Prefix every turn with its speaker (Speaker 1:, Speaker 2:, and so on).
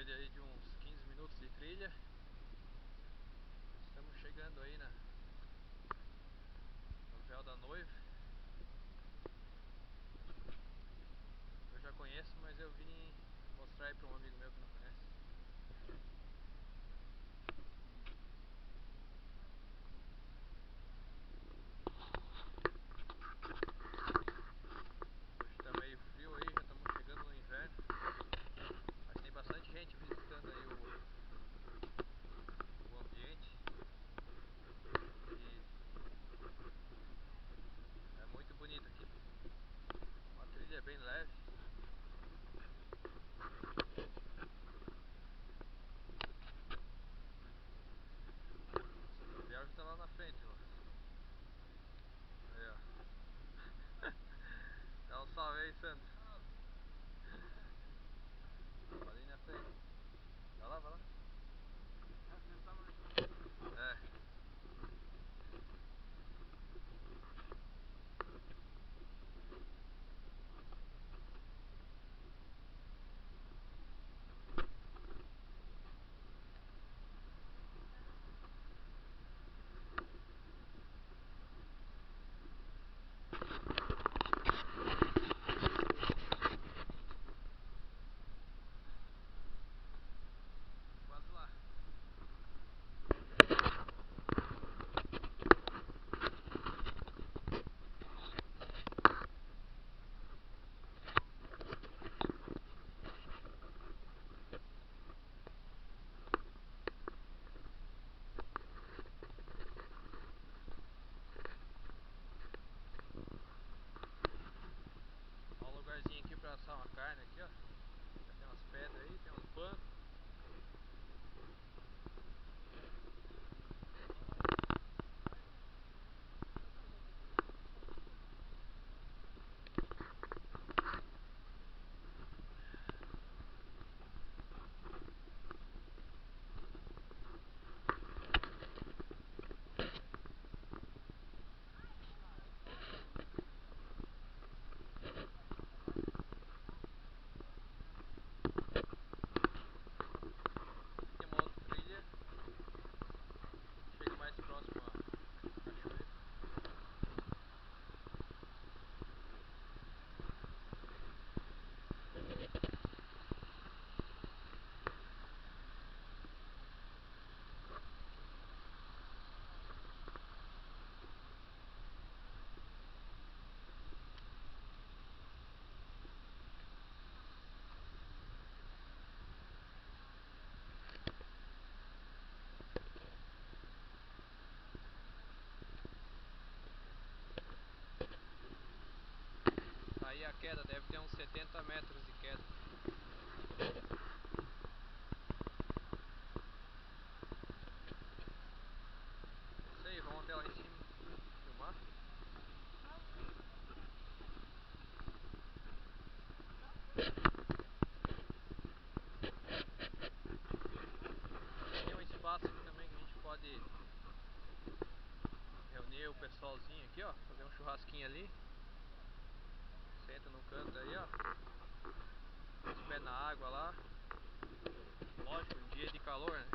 Speaker 1: ele aí de uns 15 minutos de trilha. Estamos chegando aí no Véu da Noiva. Eu já conheço, mas eu vim mostrar aí para um amigo meu que não conhece. Hoje tá meio frio aí, já estamos chegando no inverno. Mas tem bastante gente visitando aí o ambiente. E é muito bonito aqui. Uma trilha bem leve. A viagem tá lá na frente, ó. Aí, ó. Dá um salve aí, Sandro. Ali na frente. Vai lá, vai lá. É. Quase lá. Ó, um lugarzinho aqui pra assar uma carne aqui, ó. Já tem umas pedras aí, tem uns bancos. Tem uma outra trilha, chega mais próximo à cachoeira. Aí a queda deve ter uns 70 metros de queda. Não sei, vamos até lá em cima filmar. Tem um espaço aqui também que a gente pode reunir o pessoalzinho aqui, ó, fazer um churrasquinho ali. Senta no canto aí, ó. Os pés na água lá. Lógico, em dia de calor, né?